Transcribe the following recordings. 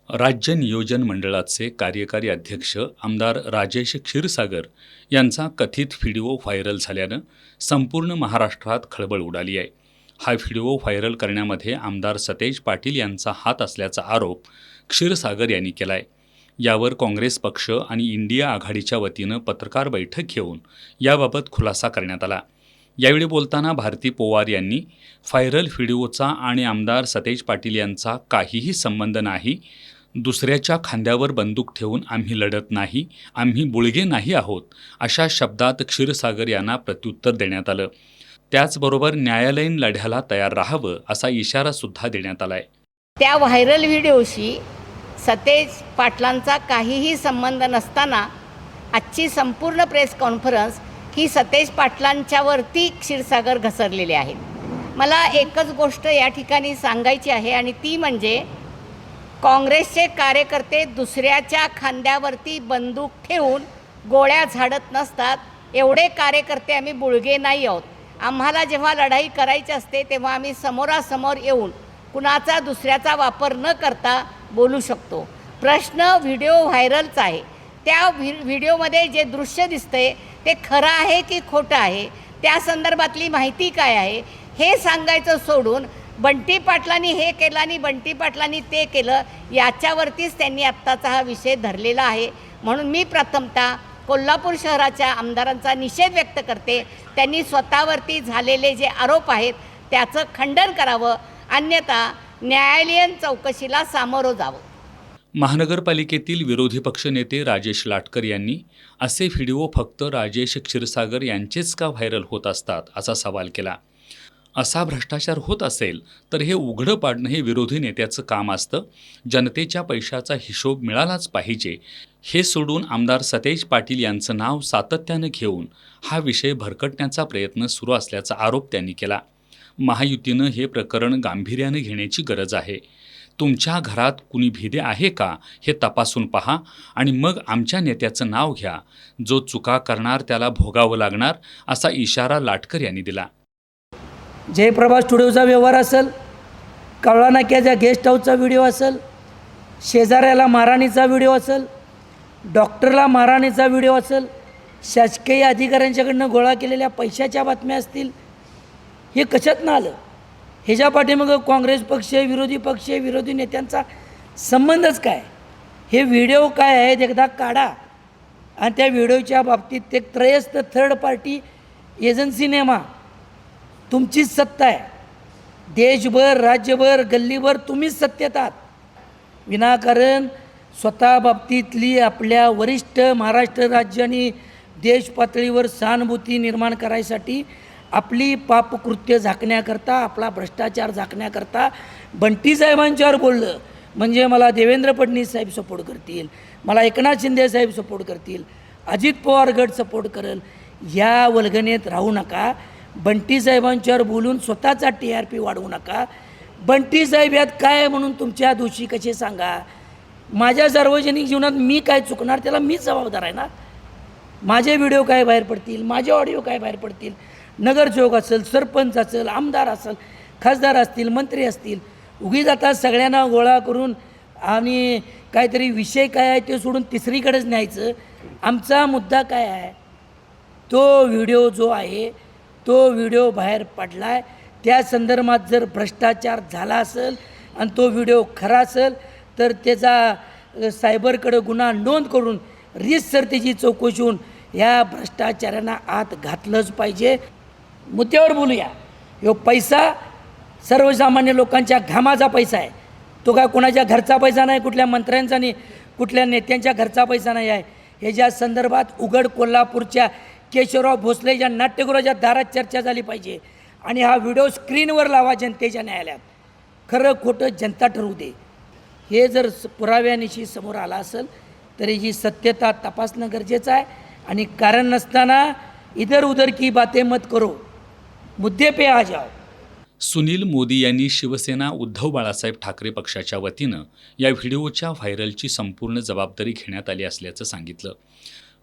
राज्य नियोजन मंडळाचे कार्यकारी अध्यक्ष आमदार राजेश क्षीरसागर यांचा कथित व्हिडिओ व्हायरल झाल्यानं संपूर्ण महाराष्ट्रात खळबळ उडाली आहे. हा व्हिडिओ व्हायरल करण्यामध्ये आमदार सतेज पाटील यांचा हात असल्याचा आरोप क्षीरसागर यांनी केला आहे. यावर काँग्रेस पक्ष आणि इंडिया आघाडीच्या वतीनं पत्रकार बैठक घेऊन याबाबत खुलासा करण्यात आला. यावेळी बोलताना भारती पोवार यांनी व्हायरल व्हिडिओचा आणि आमदार सतेज पाटील यांचा काहीही संबंध नाही, दुसऱ्याच्या खांद्यावर बंदूक ठेवून आम्ही लढत नाही, आम्ही बुळगे नाही आहोत, अशा शब्दात क्षीरसागर यांना प्रत्युत्तर देण्यात आलं. त्याचबरोबर न्यायालयीन लढ्याला तयार राहावं असा इशारासुद्धा देण्यात आला आहे. त्या व्हायरल व्हिडिओशी सतेज पाटलांचा काहीही संबंध नसताना आजची संपूर्ण प्रेस कॉन्फरन्स ही सतेज पाटलांच्यावरती क्षीरसागर घसरलेले आहेत. मला एकच गोष्ट या ठिकाणी सांगायची आहे आणि ती म्हणजे काँग्रेसचे कार्यकर्ते दुसऱ्याच्या खांद्यावरती बंदूक ठेवून गोळ्या झाडत नसतात. एवढे कार्यकर्ते आम्ही बुळगे नाही आहोत. आम्हाला जेव्हा लढाई करायची असते तेव्हा आम्ही समोरासमोर येऊन कुणाचा दुसऱ्याचा वापर न करता बोलू शकतो. प्रश्न व्हिडिओ व्हायरलचा आहे. त्या व्हिडिओमध्ये जे दृश्य दिसतंय ते खरं आहे की खोटं आहे, त्या संदर्भातली माहिती काय आहे हे सांगायचं सोडून बंटी पाटलांनी हे केलं आणि बंटी पाटलांनी ते केलं याच्यावरतीच त्यांनी आत्ताचा हा विषय धरलेला आहे. म्हणून मी प्रथमतः कोल्हापूर शहराच्या आमदारांचा निषेध व्यक्त करते. त्यांनी स्वतःवरती झालेले जे आरोप आहेत त्याचं खंडन करावं, अन्यथा न्यायालयीन चौकशीला सामोरं जावं. महानगरपालिकेतील विरोधी पक्षनेते राजेश लाटकर यांनी असे व्हिडिओ फक्त राजेश क्षीरसागर यांचेच का व्हायरल होत असतात असा सवाल केला. असा भ्रष्टाचार होत असेल तर हे उघडं पाडणं हे विरोधी नेत्याचं काम असतं. जनतेच्या पैशाचा हिशोब मिळालाच पाहिजे. हे सोडून आमदार सतेज पाटील यांचं नाव सातत्यानं घेऊन हा विषय भरकटण्याचा प्रयत्न सुरू असल्याचा आरोप त्यांनी केला. महायुतीनं हे प्रकरण गांभीर्यानं घेण्याची गरज आहे. तुमच्या घरात कुणी भिदे आहे का हे तपासून पहा आणि मग आमच्या नेत्याचं नाव घ्या. जो चुका करणार त्याला भोगावं लागणार, असा इशारा लाटकर यांनी दिला. जयप्रभा स्टुडिओचा व्यवहार असेल, कवळा नाक्याच्या गेस्ट हाऊसचा व्हिडिओ असेल, शेजाऱ्याला मारहाणीचा व्हिडिओ असेल, डॉक्टरला मारहाणीचा व्हिडिओ असेल, शासकीय अधिकाऱ्यांच्याकडनं गोळा केलेल्या पैशाच्या बातम्या असतील, हे कशातनं आलं? ह्याच्या पाठीमागं काँग्रेस पक्ष, विरोधी पक्ष, विरोधी नेत्यांचा संबंधच काय? हे व्हिडिओ काय आहेत एकदा काढा आणि त्या व्हिडिओच्या बाबतीत एक त्रयस्थ थर्ड पार्टी एजन्सी नेमा. तुमचीच सत्ता आहे. देशभर, राज्यभर, गल्लीभर तुम्हीच सत्तेत आहात. विनाकारण स्वतः बाबतीतली आपल्या वरिष्ठ महाराष्ट्र राज्य आणि देश पातळीवर सहानुभूती निर्माण करायसाठी, आपली पापकृत्य झाकण्याकरता, आपला भ्रष्टाचार झाकण्याकरता बंटी साहेबांच्यावर बोललं म्हणजे मला देवेंद्र फडणवीस साहेब सपोर्ट करतील, मला एकनाथ शिंदे साहेब सपोर्ट करतील, अजित पवार गट सपोर्ट करेल, या वल्गनेत राहू नका. बंटी साहेबांच्यावर बोलून स्वतःचा TRP वाढवू नका. बंटी साहेब यात काय आहे म्हणून तुमच्या दोषी कसे सांगा? माझ्या सार्वजनिक जीवनात मी काय चुकणार त्याला मीच जबाबदार आहे ना. माझे व्हिडिओ काय बाहेर पडतील, माझे ऑडिओ काय बाहेर पडतील, नगरसेवक असेल, सरपंच असेल, आमदार असेल, खासदार असतील, मंत्री असतील, उगीच आता सगळ्यांना गोळा करून आणि काहीतरी विषय काय आहे ते सोडून तिसरीकडेच न्यायचं. आमचा मुद्दा काय आहे? तो व्हिडिओ जो आहे तो व्हिडिओ बाहेर पडला आहे. त्या संदर्भात जर भ्रष्टाचार झाला असेल आणि तो व्हिडिओ खरा असेल तर त्याचा सायबरकडे गुन्हा नोंद करून रीतसर त्याची चौकशी होऊन ह्या भ्रष्टाचारांना आत घातलंच पाहिजे. मुद्द्यावर बोलूया. ह्यो पैसा सर्वसामान्य लोकांच्या घामाचा पैसा आहे. तो काय कोणाच्या घरचा पैसा नाही, कुठल्या मंत्र्यांचा नाही, कुठल्या नेत्यांच्या घरचा पैसा नाही आहे. ह्याच्या संदर्भात उघड कोल्हापूरच्या केशवराव भोसलेच्या नाट्यगृहाच्या दारात चर्चा झाली पाहिजे आणि हा व्हिडिओ स्क्रीनवर लावा जनतेच्या न्यायालयात. खरं खोटं जनता ठरवू दे. हे जर पुराव्यानिशी समोर आला असेल तर ही सत्यता तपासणं गरजेचं आहे. आणि कारण नसताना इधर उधर की बातें मत करो, मुद्दे पे आ जाओ. सुनील मोदी यांनी शिवसेना उद्धव बाळासाहेब ठाकरे पक्षाच्या वतीनं या व्हिडिओच्या व्हायरलची संपूर्ण जबाबदारी घेण्यात आली असल्याचं सांगितलं.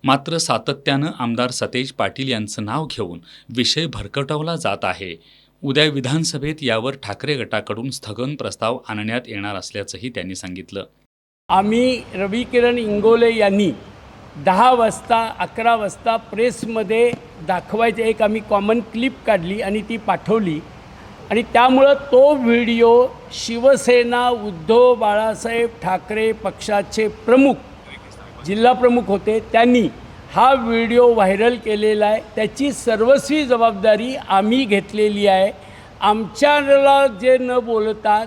मात्र सातत्यानं आमदार सतेज पाटील यांचं नाव घेऊन विषय भरकटवला जात आहे. उद्या विधानसभेत यावर ठाकरे गटाकडून स्थगन प्रस्ताव आणण्यात येणार असल्याचंही त्यांनी सांगितलं. आम्ही रवी किरण इंगोले यांनी 10 वाजता 11 वाजता प्रेसमध्ये दाखवायचे एक आम्ही कॉमन क्लिप काढली आणि ती पाठवली आणि त्यामुळं तो व्हिडिओ शिवसेना उद्धव बाळासाहेब ठाकरे पक्षाचे प्रमुख जिल्हाप्रमुख होते त्यांनी हा व्हिडिओ व्हायरल केलेला आहे. त्याची सर्वस्वी जबाबदारी आम्ही घेतलेली आहे. आमच्याला जे न बोलता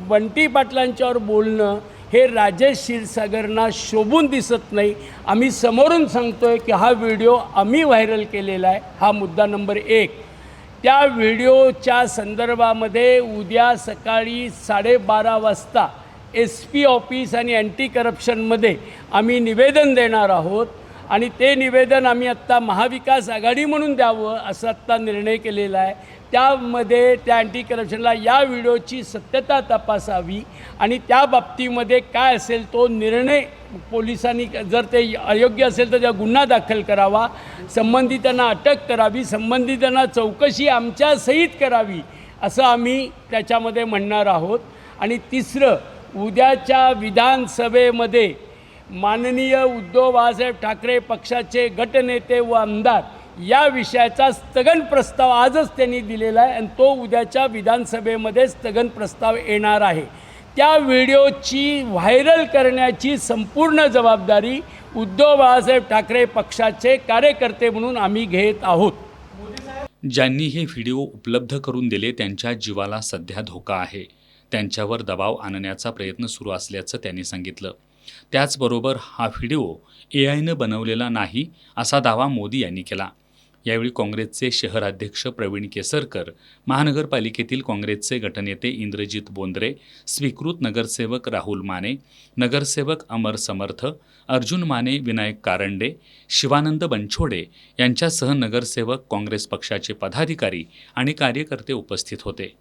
बंटी पाटलांच्यावर बोलणं हे राजेश क्षीरसागरना शोभून दिसत नाही. आम्ही समोरून सांगतो आहे की हा व्हिडिओ आम्ही व्हायरल केलेला आहे. हा मुद्दा नंबर 1. त्या व्हिडिओच्या संदर्भामध्ये उद्या सकाळी 12:30 वाजता SP ऑफिस आणि अँटी करप्शनमध्ये आम्ही निवेदन देणार आहोत आणि ते निवेदन आम्ही आत्ता महाविकास आघाडी म्हणून द्यावं असा आत्ता निर्णय केलेला आहे. त्यामध्ये त्या अँटी करप्शनला या व्हिडिओची सत्यता तपासावी आणि त्या बाबतीमध्ये काय असेल तो निर्णय पोलिसांनी जर ते अयोग्य असेल तर त्या गुन्हा दाखल करावा, संबंधितांना अटक करावी, संबंधितांना चौकशी आमच्या सहित करावी असं आम्ही त्याच्यामध्ये म्हणणार आहोत. आणि तिसरं, उद्याच्या विधानसभेमध्ये माननीय उद्धव बाळासाहेब ठाकरे पक्षाचे गटनेते व आमदार या विषयाचा स्थगन प्रस्ताव आजच त्यांनी दिलेला आहे आणि तो उद्याच्या विधानसभेमध्ये स्थगन प्रस्ताव येणार आहे. त्या व्हिडिओची व्हायरल करण्याची संपूर्ण जबाबदारी उद्धव बाळासाहेब ठाकरे पक्षाचे कार्यकर्ते म्हणून आम्ही घेत आहोत. ज्यांनी हे व्हिडिओ उपलब्ध करून दिले त्यांच्या जीवाला सध्या धोका आहे. त्यांच्यावर दबाव आणण्याचा प्रयत्न सुरू असल्याचं त्यांनी सांगितलं. त्याचबरोबर हा व्हिडिओ AIनं बनवलेला नाही असा दावा मोदी यांनी केला. यावेळी काँग्रेसचे शहराध्यक्ष प्रवीण केसरकर, महानगरपालिकेतील काँग्रेसचे गटनेते इंद्रजित बोंद्रे, स्वीकृत नगरसेवक राहुल माने, नगरसेवक अमर समर्थ, अर्जुन माने, विनायक कारंडे, शिवानंद बनछोडे यांच्यासह नगरसेवक, काँग्रेस पक्षाचे पदाधिकारी आणि कार्यकर्ते उपस्थित होते.